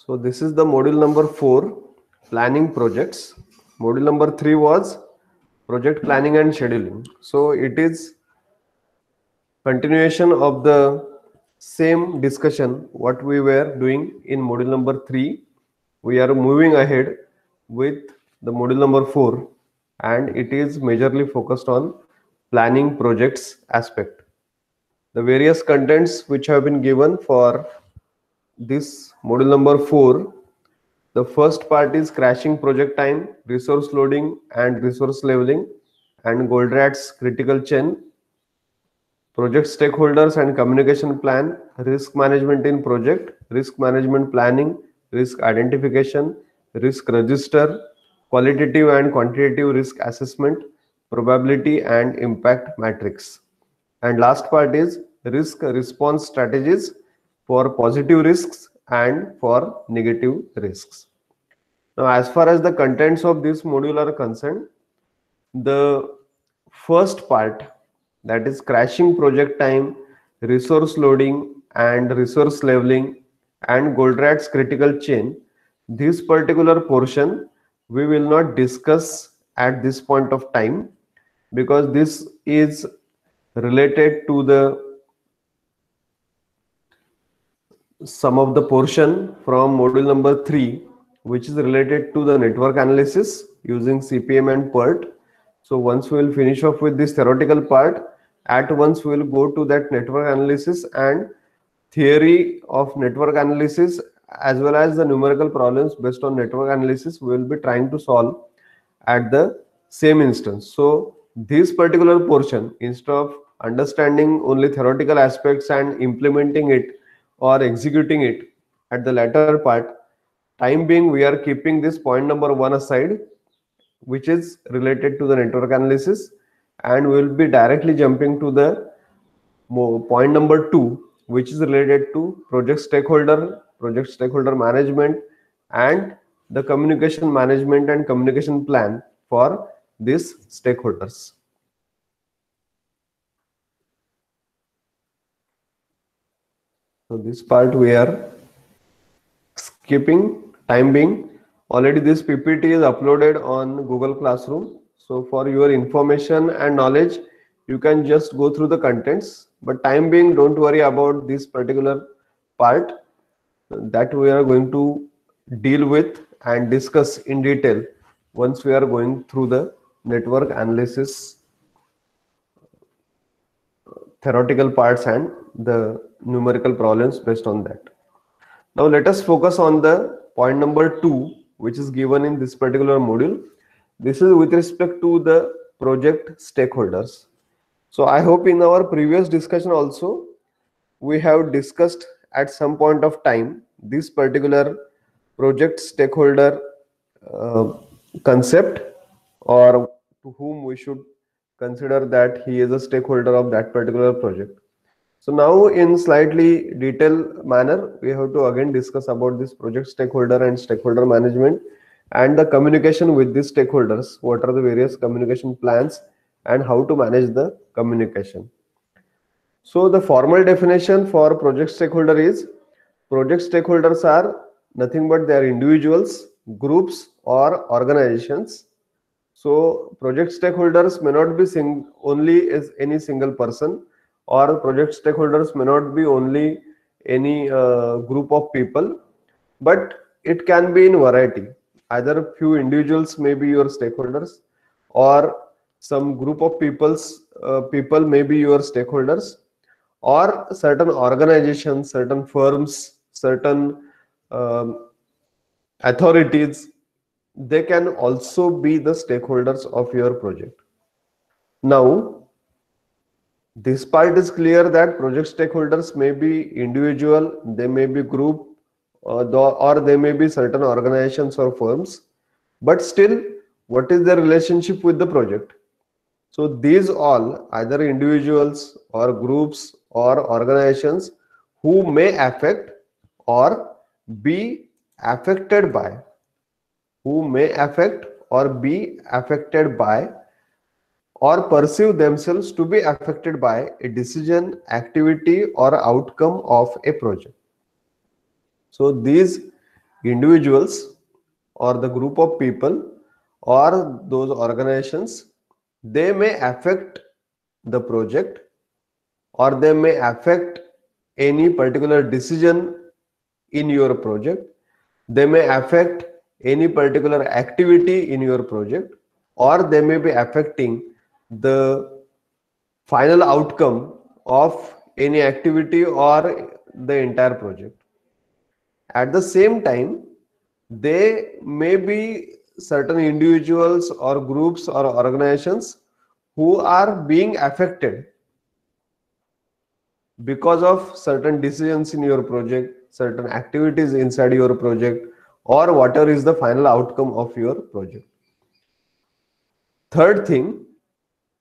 So this is the module number 4, planning projects. Module number 3 was project planning and scheduling. So it is continuation of the same discussion what we were doing in module number 3. We are moving ahead with the module number 4, and it is majorly focused on planning projects aspect. The various contents which have been given for this module number 4. The first part is crashing project time, resource loading and resource leveling, and Goldrat's critical chain, project stakeholders and communication plan, risk management in project, risk management planning, risk identification, risk register, qualitative and quantitative risk assessment, probability and impact matrix. And last part is risk response strategies for positive risks and for negative risks. Now, as far as the contents of this module are concerned, the first part, that is crashing project time, resource loading and resource leveling, and Goldrat's critical chain, this particular portion we will not discuss at this point of time, because this is related to the some of the portion from module number 3, which is related to the network analysis using CPM and PERT. So once we will finish off with this theoretical part, at once we will go to that network analysis and theory of network analysis, as well as the numerical problems based on network analysis we will be trying to solve at the same instance. So this particular portion, instead of understanding only theoretical aspects and implementing it or executing it at the latter part, time being we are keeping this point number 1 aside, which is related to the network analysis, and we will be directly jumping to the point number 2, which is related to project stakeholder management, and the communication management and communication plan for these stakeholders. So this part we are skipping, time being. Already this PPT is uploaded on Google Classroom. So for your information and knowledge, you can just go through the contents. But time being, don't worry about this particular part that we are going to deal with and discuss in detail once we are going through the network analysis theoretical parts and the numerical problems based on that. Now let us focus on the point number 2, which is given in this particular module. This is with respect to the project stakeholders. So I hope in our previous discussion also we have discussed at some point of time this particular project stakeholder concept, or to whom we should consider that he is a stakeholder of that particular project. So now in slightly detailed manner, we have to again discuss about this project stakeholder and stakeholder management and the communication with these stakeholders. What are the various communication plans and how to manage the communication. So the formal definition for project stakeholder is, project stakeholders are nothing but they are individuals, groups or organizations. So project stakeholders may not be only as any single person, or project stakeholders may not be only any group of people, but it can be in variety. Either few individuals may be your stakeholders, or some group of people may be your stakeholders, or certain organizations, certain firms, certain authorities, they can also be the stakeholders of your project. Now, this part is clear that project stakeholders may be individual, they may be group, or they may be certain organizations or firms, but still, what is the relationship with the project? So these all, either individuals or groups or organizations who may affect or be affected by, who may affect or be affected by, or perceive themselves to be affected by a decision, activity or outcome of a project. So these individuals or the group of people or those organizations, they may affect the project, or they may affect any particular decision in your project. They may affect any particular activity in your project, or they may be affecting the final outcome of any activity or the entire project. At the same time, they may be certain individuals or groups or organizations who are being affected because of certain decisions in your project, certain activities inside your project, or whatever is the final outcome of your project. Third thing,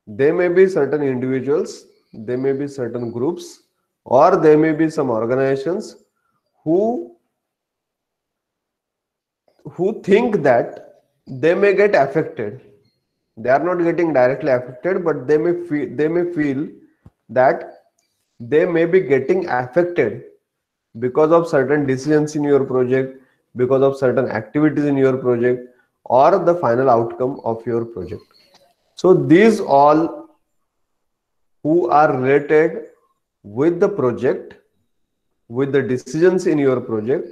they may be certain individuals, they may be certain groups, or they may be some organizations who think that they may get affected. They are not getting directly affected, but they may feel that they may be getting affected because of certain decisions in your project, because of certain activities in your project, or the final outcome of your project. So these all who are related with the project, with the decisions in your project,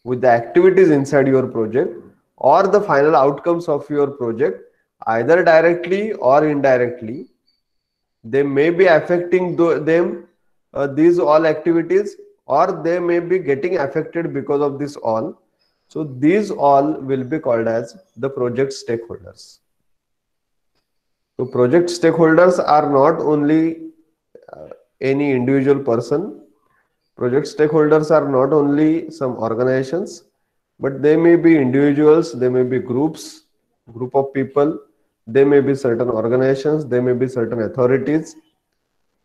with the activities inside your project, or the final outcomes of your project, either directly or indirectly, they may be affecting them, these all activities, or they may be getting affected because of this all. So these all will be called as the project stakeholders. So project stakeholders are not only any individual person. Project stakeholders are not only some organizations, but they may be individuals, they may be group of people, they may be certain organizations, they may be certain authorities,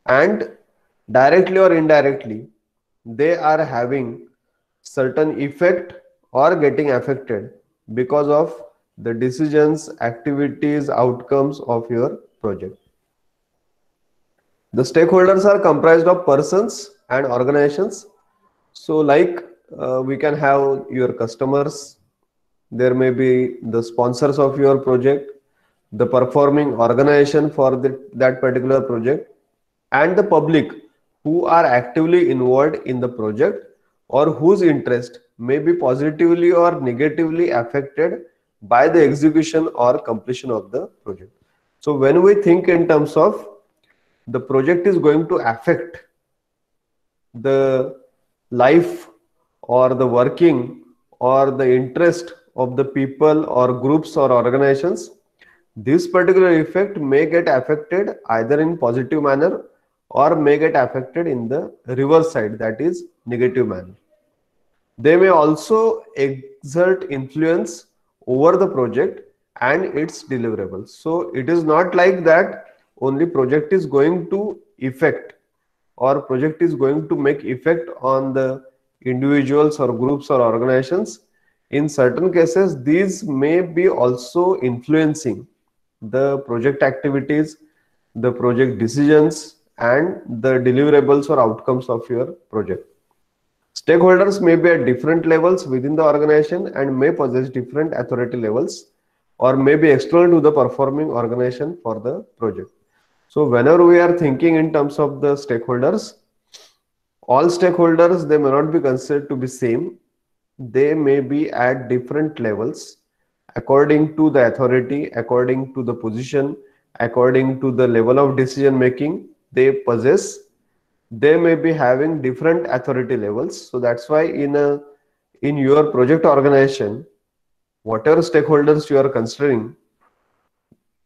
and directly or indirectly, they are having certain effect or getting affected because of the decisions, activities, outcomes of your project. The stakeholders are comprised of persons and organizations. So like we can have your customers, there may be the sponsors of your project, the performing organization for that particular project, and the public who are actively involved in the project or whose interest may be positively or negatively affected by the execution or completion of the project. So when we think in terms of the project is going to affect the life or the working or the interest of the people or groups or organizations, this particular effect may get affected either in positive manner or may get affected in the reverse side, that is negative manner. They may also exert influence over the project and its deliverables. So it is not like that only project is going to affect or project is going to make effect on the individuals or groups or organizations. In certain cases, these may be also influencing the project activities, the project decisions, and the deliverables or outcomes of your project. Stakeholders may be at different levels within the organization and may possess different authority levels or may be external to the performing organization for the project. So whenever we are thinking in terms of the stakeholders, all stakeholders, they may not be considered to be same. They may be at different levels according to the authority, according to the position, according to the level of decision making they possess. They may be having different authority levels. So that's why in your project organization, whatever stakeholders you are considering,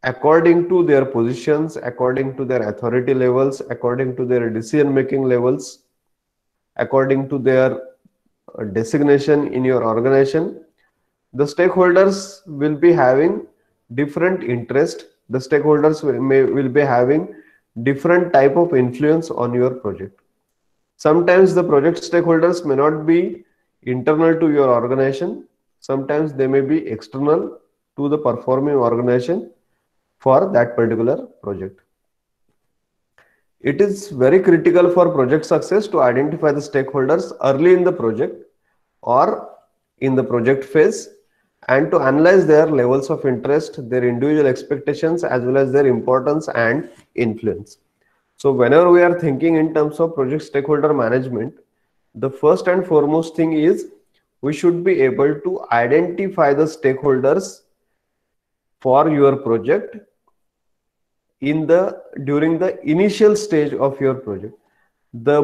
according to their positions, according to their authority levels, according to their decision making levels, according to their designation in your organization, the stakeholders will be having different interest. The stakeholders will be having different type of influence on your project. Sometimes the project stakeholders may not be internal to your organization. Sometimes they may be external to the performing organization for that particular project. It is very critical for project success to identify the stakeholders early in the project or in the project phase, and to analyze their levels of interest, their individual expectations, as well as their importance and influence. So whenever we are thinking in terms of project stakeholder management, the first and foremost thing is we should be able to identify the stakeholders for your project during the initial stage of your project. The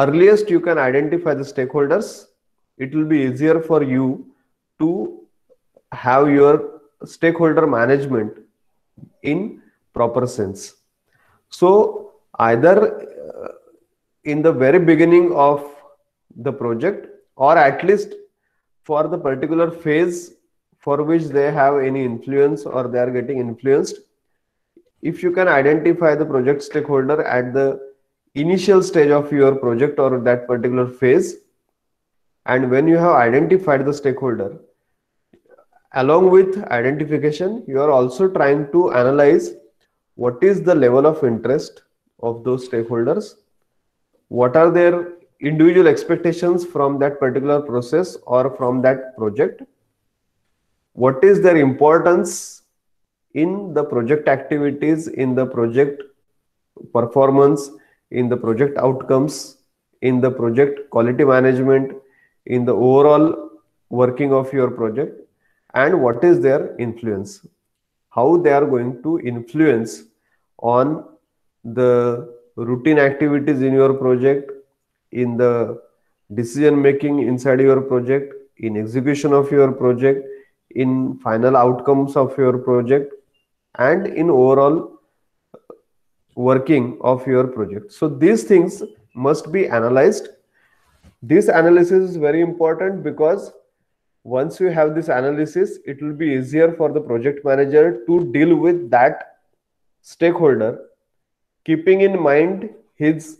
earliest you can identify the stakeholders, it will be easier for you to have your stakeholder management in proper sense. So either in the very beginning of the project, or at least for the particular phase for which they have any influence or they are getting influenced, if you can identify the project stakeholder at the initial stage of your project or that particular phase, and when you have identified the stakeholder, along with identification, you are also trying to analyze what is the level of interest of those stakeholders, what are their individual expectations from that particular process or from that project, what is their importance in the project activities, in the project performance, in the project outcomes, in the project quality management, in the overall working of your project, and what is their influence, how they are going to influence on the routine activities in your project, in the decision making inside your project, in execution of your project, in final outcomes of your project, and in overall working of your project. So these things must be analyzed. This analysis is very important because once you have this analysis, it will be easier for the project manager to deal with that stakeholder, keeping in mind his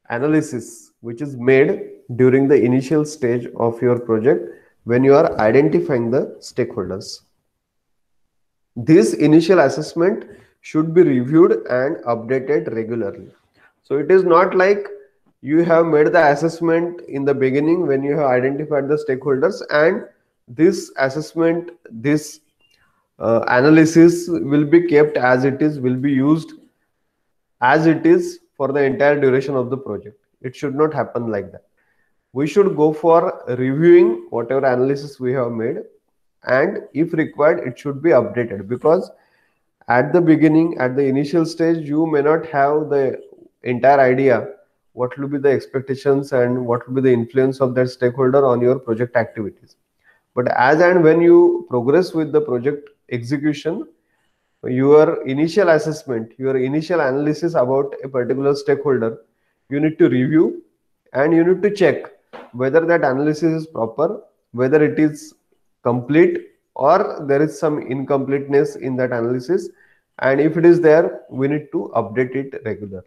analysis which is made during the initial stage of your project when you are identifying the stakeholders. This initial assessment should be reviewed and updated regularly. So it is not like you have made the assessment in the beginning when you have identified the stakeholders, and this assessment, this analysis will be kept as it is, will be used as it is for the entire duration of the project. It should not happen like that. We should go for reviewing whatever analysis we have made, and if required, it should be updated, because at the beginning, at the initial stage, you may not have the entire idea what will be the expectations and what will be the influence of that stakeholder on your project activities. But as and when you progress with the project execution, your initial assessment, your initial analysis about a particular stakeholder, you need to review and you need to check whether that analysis is proper, whether it is complete, or there is some incompleteness in that analysis, and if it is there, we need to update it regularly.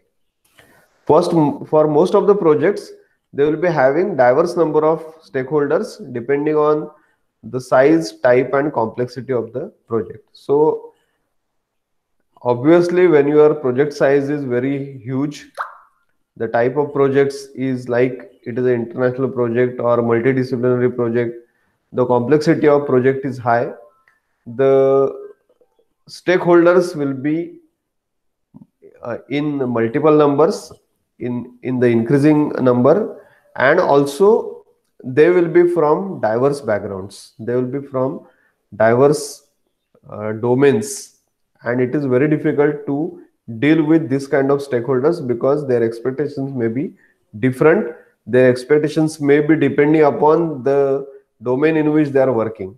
First, for most of the projects, they will be having diverse number of stakeholders depending on the size, type, and complexity of the project. So obviously, when your project size is very huge, the type of projects is like it is an international project or a multidisciplinary project, the complexity of project is high, the stakeholders will be in multiple numbers, in the increasing number, and also they will be from diverse backgrounds, they will be from diverse domains, and it is very difficult to deal with this kind of stakeholders because their expectations may be different, their expectations may be depending upon the domain in which they are working.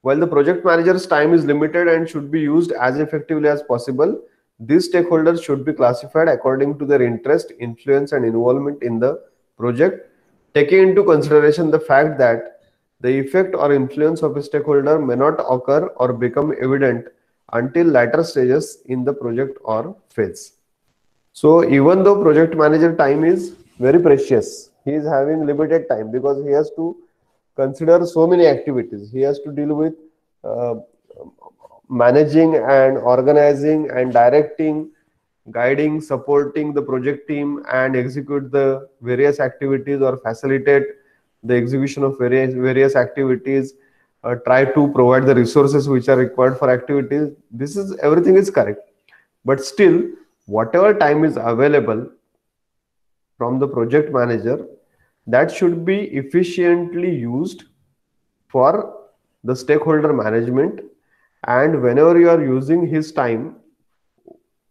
While the project manager's time is limited and should be used as effectively as possible, these stakeholders should be classified according to their interest, influence, and involvement in the project, taking into consideration the fact that the effect or influence of a stakeholder may not occur or become evident until later stages in the project or phase. So even though project manager time is very precious, he is having limited time because he has to consider so many activities. He has to deal with uh, managing and organizing and directing, guiding, supporting the project team and execute the various activities or facilitate the execution of various activities, try to provide the resources which are required for activities. This is everything is correct, but still whatever time is available from the project manager, that should be efficiently used for the stakeholder management. And whenever you are using his time,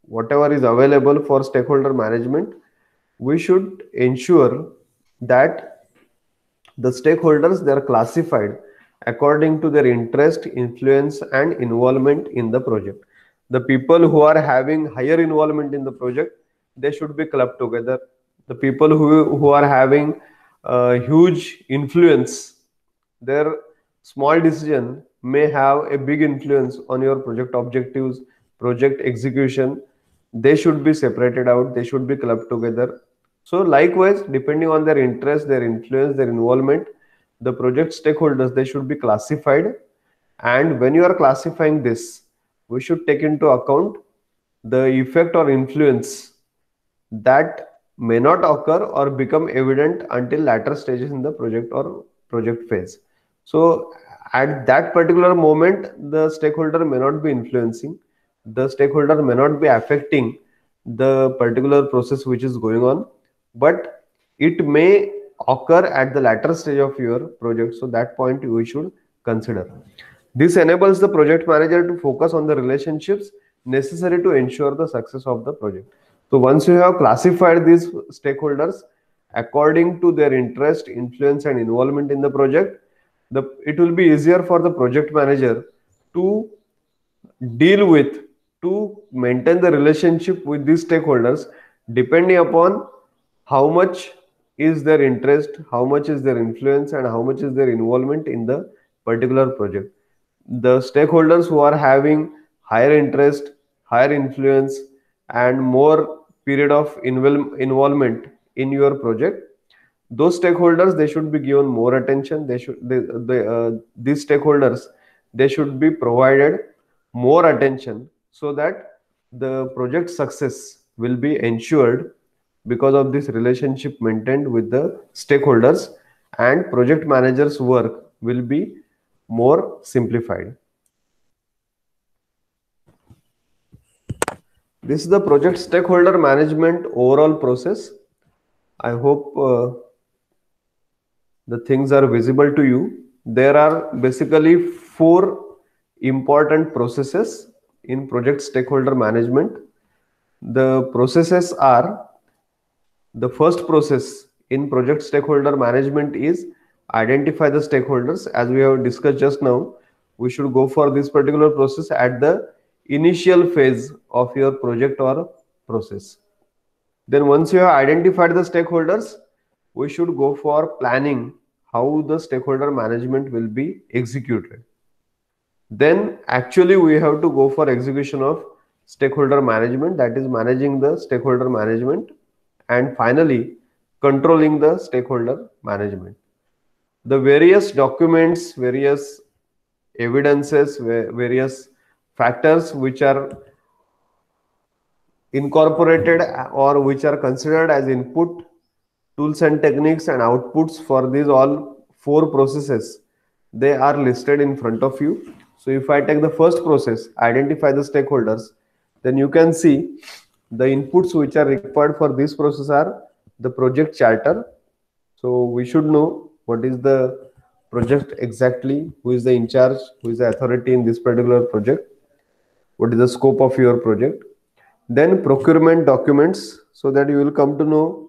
whatever is available for stakeholder management, we should ensure that the stakeholders, they are classified according to their interest, influence and involvement in the project. The people who are having higher involvement in the project, they should be clubbed together. The people who are having huge influence, their small decision may have a big influence on your project objectives, project execution. They should be separated out, they should be clubbed together. So likewise, depending on their interest, their influence, their involvement, the project stakeholders, they should be classified. And when you are classifying this, we should take into account the effect or influence that may not occur or become evident until later stages in the project or project phase. So at that particular moment, the stakeholder may not be influencing, the stakeholder may not be affecting the particular process which is going on, but it may occur at the latter stage of your project. So that point we should consider. This enables the project manager to focus on the relationships necessary to ensure the success of the project. So once you have classified these stakeholders according to their interest, influence and involvement in the project, it will be easier for the project manager to deal with, to maintain the relationship with these stakeholders, depending upon how much is their interest, how much is their influence and how much is their involvement in the particular project. The stakeholders who are having higher interest, higher influence and more period of involvement in your project, those stakeholders, they should be given more attention. These stakeholders, they should be provided more attention so that the project success will be ensured because of this relationship maintained with the stakeholders, and project managers work will be more simplified. This is the project stakeholder management overall process. I hope the things are visible to you. There are basically 4 important processes in project stakeholder management. The processes are, the first process in project stakeholder management is identify the stakeholders. As we have discussed just now, we should go for this particular process at the initial phase of your project or process. Then once you have identified the stakeholders, we should go for planning how the stakeholder management will be executed. Then actually we have to go for execution of stakeholder management, that is managing the stakeholder management, and finally controlling the stakeholder management. The various documents, various evidences, various factors which are incorporated or which are considered as input, tools and techniques and outputs for these all 4 processes, they are listed in front of you. So if I take the first process, identify the stakeholders, then you can see the inputs which are required for this process are the project charter. So we should know what is the project exactly, who is the in charge, who is the authority in this particular project, what is the scope of your project. Then procurement documents, so that you will come to know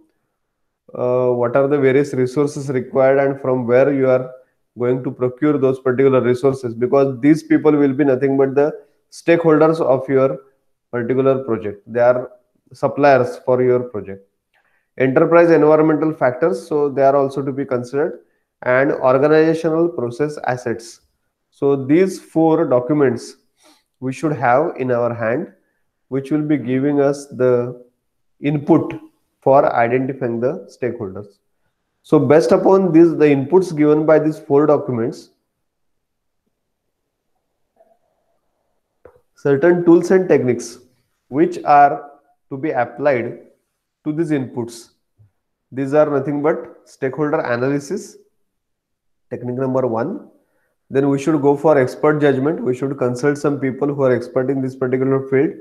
what are the various resources required and from where you are going to procure those particular resources, because these people will be nothing but the stakeholders of your particular project. They are suppliers for your project. Enterprise environmental factors, so they are also to be considered, and organizational process assets. So these 4 documents we should have in our hand, which will be giving us the input for identifying the stakeholders. So based upon these, the inputs given by these 4 documents, certain tools and techniques which are to be applied to these inputs. These are nothing but stakeholder analysis, technique number 1. Then we should go for expert judgment. We should consult some people who are expert in this particular field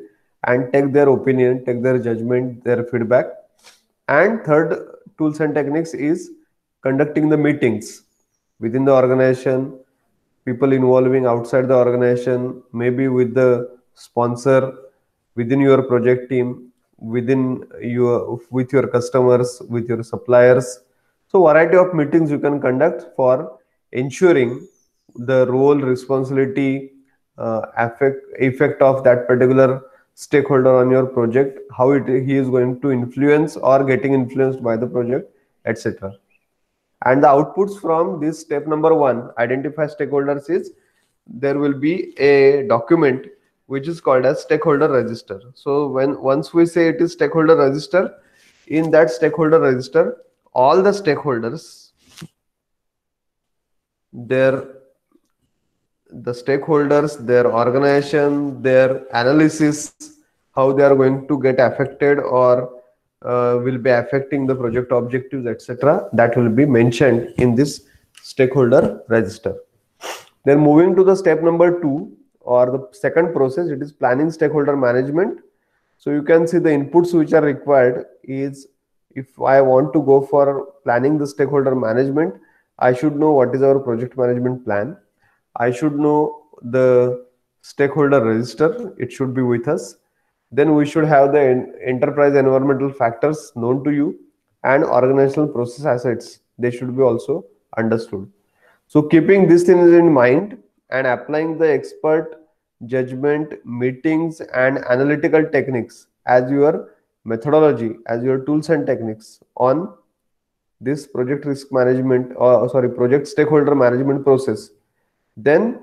and take their opinion, take their judgment, their feedback. And third tools and techniques is conducting the meetings within the organization, people involving outside the organization, maybe with the sponsor, within your project team, within your with your customers, with your suppliers. So variety of meetings you can conduct for ensuring the role, responsibility, effect of that particular stakeholder on your project, how he is going to influence or getting influenced by the project, etc. And the outputs from this step number 1, identify stakeholders, is there will be a document which is called as stakeholder register. So once we say it is stakeholder register, in that stakeholder register, all the stakeholders, their organization, their analysis, how they are going to get affected or will be affecting the project objectives, etc. That will be mentioned in this stakeholder register. Then moving to the step number 2, or the second process, it is planning stakeholder management. So you can see the inputs which are required is, if I want to go for planning the stakeholder management, I should know what is our project management plan. I should know the stakeholder register, it should be with us. Then we should have the enterprise environmental factors known to you, and organizational process assets, they should be also understood. So keeping these things in mind and applying the expert judgment, meetings and analytical techniques as your methodology, as your tools and techniques on this project risk management, or project stakeholder management process, then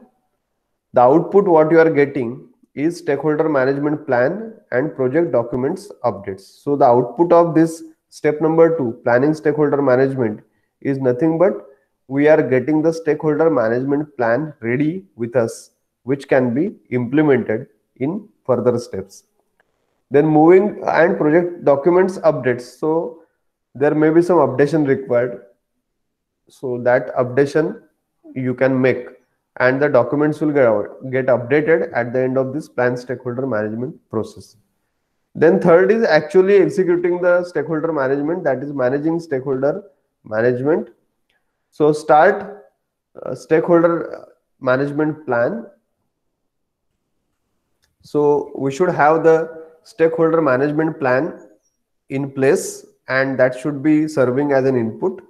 the output what you are getting is stakeholder management plan and project documents updates. So the output of this step number 2, planning stakeholder management, is nothing but we are getting the stakeholder management plan ready with us, which can be implemented in further steps. Then moving and project documents updates. So there may be some updation required. So that updation you can make, and the documents will get updated at the end of this plan stakeholder management process. Then third is actually executing the stakeholder management, that is managing stakeholder management. So start stakeholder management plan. So we should have the stakeholder management plan in place, and that should be serving as an input.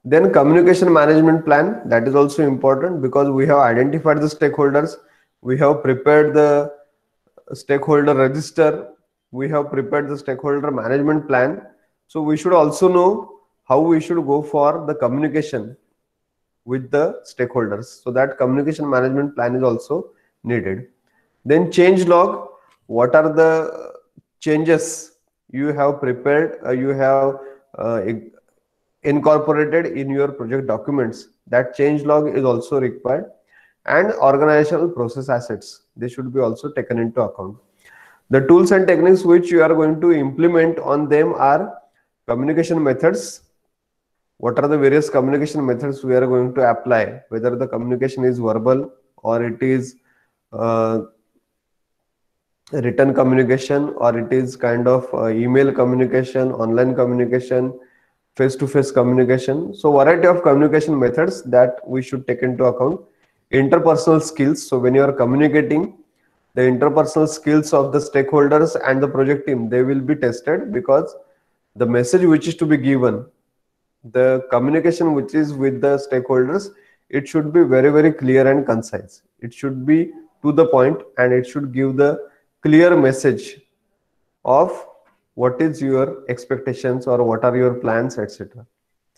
Then communication management plan, that is also important, because we have identified the stakeholders, we have prepared the stakeholder register, we have prepared the stakeholder management plan. So we should also know how we should go for the communication with the stakeholders. So that communication management plan is also needed. Then change log, what are the changes you have prepared, you have incorporated in your project documents, that change log is also required. And organizational process assets, they should be also taken into account. The tools and techniques which you are going to implement on them are communication methods. What are the various communication methods we are going to apply, whether the communication is verbal or it is written communication, or it is kind of email communication, online communication, face-to-face communication. So variety of communication methods that we should take into account. Interpersonal skills, so when you are communicating, the interpersonal skills of the stakeholders and the project team, they will be tested, because the message which is to be given, the communication which is with the stakeholders, it should be very, very clear and concise. It should be to the point, and it should give the clear message of what is your expectations or what are your plans, etc.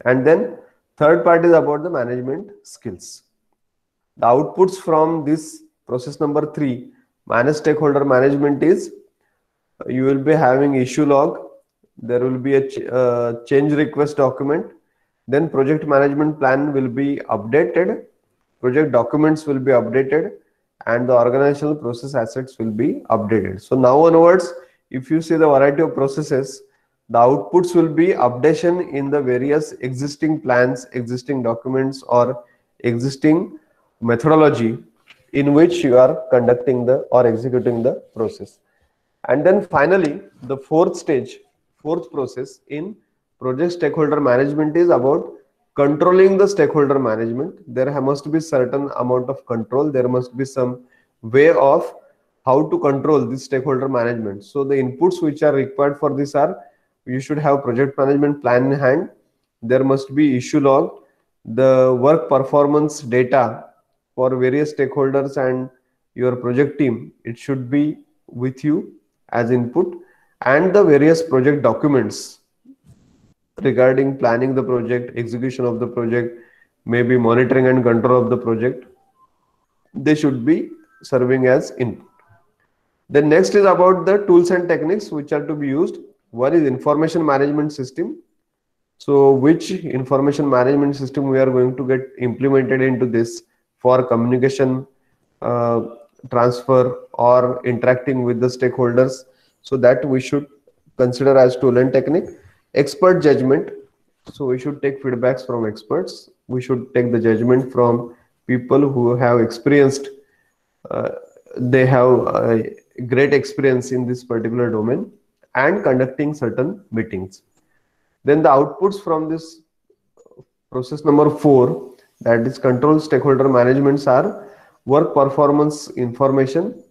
And then third part is about the management skills. The outputs from this process number 3, manage stakeholder management, is you will be having issue log, there will be a change request document, then project management plan will be updated, project documents will be updated, and the organizational process assets will be updated. So now onwards, if you see the variety of processes, the outputs will be updation in the various existing plans, existing documents, or existing methodology in which you are conducting the or executing the process. And then finally, the fourth process in project stakeholder management is about controlling the stakeholder management. There must be certain amount of control. There must be some way of how to control this stakeholder management. So the inputs which are required for this are, you should have project management plan in hand. There must be issue log, the work performance data for various stakeholders and your project team. It should be with you as input, and the various project documents regarding planning the project, execution of the project, maybe monitoring and control of the project, they should be serving as input. Then next is about the tools and techniques which are to be used. One is information management system. So which information management system we are going to get implemented into this for communication, uh, transfer or interacting with the stakeholders. So that we should consider as tool and technique. Expert judgment. So we should take feedbacks from experts. We should take the judgment from people who have experienced, uh, they have great experience in this particular domain, and conducting certain meetings. Then the outputs from this process number 4, that is control stakeholder managements, are work performance information,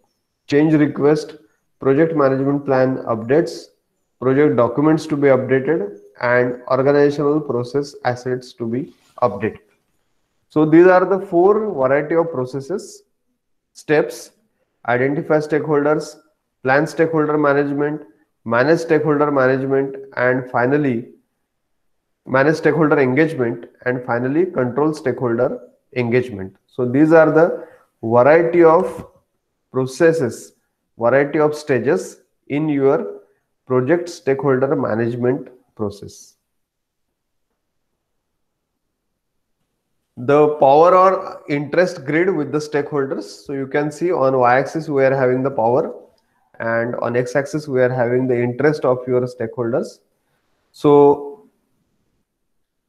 change request, project management plan updates, project documents to be updated, and organizational process assets to be updated. So these are the 4 variety of processes: steps, identify stakeholders, plan stakeholder management, manage stakeholder management, and finally manage stakeholder engagement, and finally control stakeholder engagement. So these are the variety of processes, variety of stages in your project stakeholder management process. The power or interest grid with the stakeholders. So you can see on y-axis we are having the power, and on x-axis we are having the interest of your stakeholders. So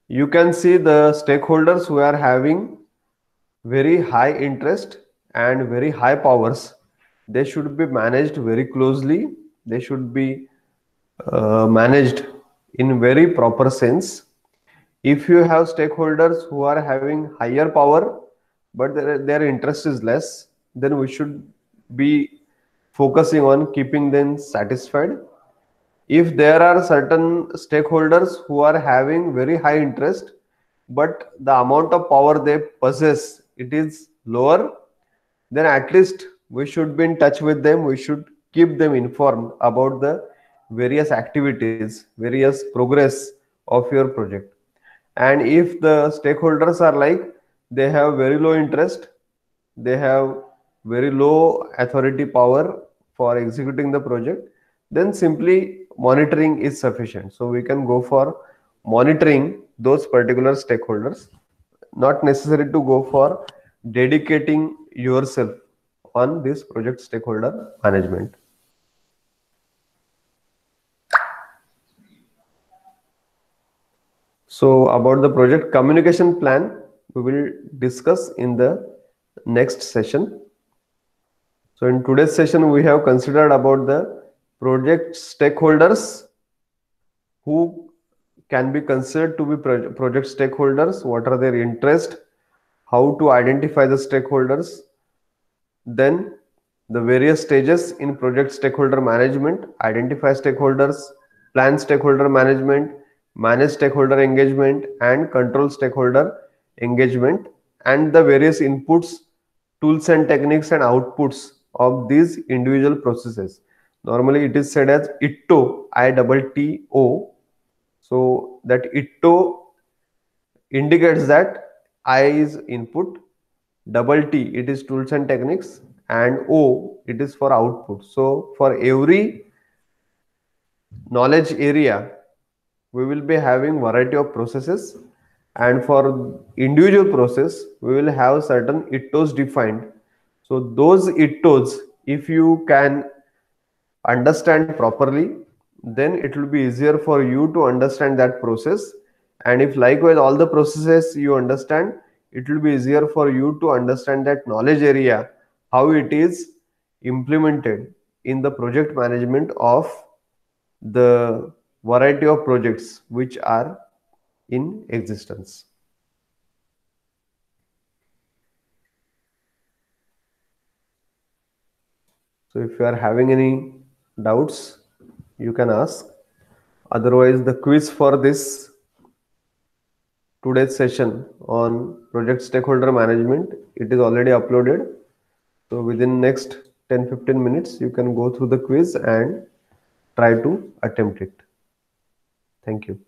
you can see the stakeholders who are having very high interest and very high powers. They should be managed very closely. They should be managed in very proper sense. If you have stakeholders who are having higher power but their interest is less, then we should be focusing on keeping them satisfied. If there are certain stakeholders who are having very high interest but the amount of power they possess, it is lower, then at least we should be in touch with them. We should keep them informed about the various activities, various progress of your project. And if the stakeholders are like, they have very low interest, they have very low authority power for executing the project, then simply monitoring is sufficient. So we can go for monitoring those particular stakeholders, not necessary to go for dedicating yourself on this project stakeholder management. So about the project communication plan, we will discuss in the next session. So in today's session, we have considered about the project stakeholders, who can be considered to be project stakeholders, what are their interests, how to identify the stakeholders, then the various stages in project stakeholder management: identify stakeholders, plan stakeholder management, manage stakeholder engagement, and control stakeholder engagement, and the various inputs, tools and techniques and outputs of these individual processes. Normally it is said as ITTO, ITTO. So that ITTO indicates that I is input, double T it is tools and techniques, and O it is for output. So for every knowledge area we will be having variety of processes, and for individual process we will have certain ITTOs defined. So those ITTOs, if you can understand properly, then it will be easier for you to understand that process. And if likewise all the processes you understand, it will be easier for you to understand that knowledge area, how it is implemented in the project management of the variety of projects which are in existence. So if you are having any doubts, you can ask. Otherwise, the quiz for this today's session on project stakeholder management, it is already uploaded. So within next 10-15 minutes, you can go through the quiz and try to attempt it. Thank you.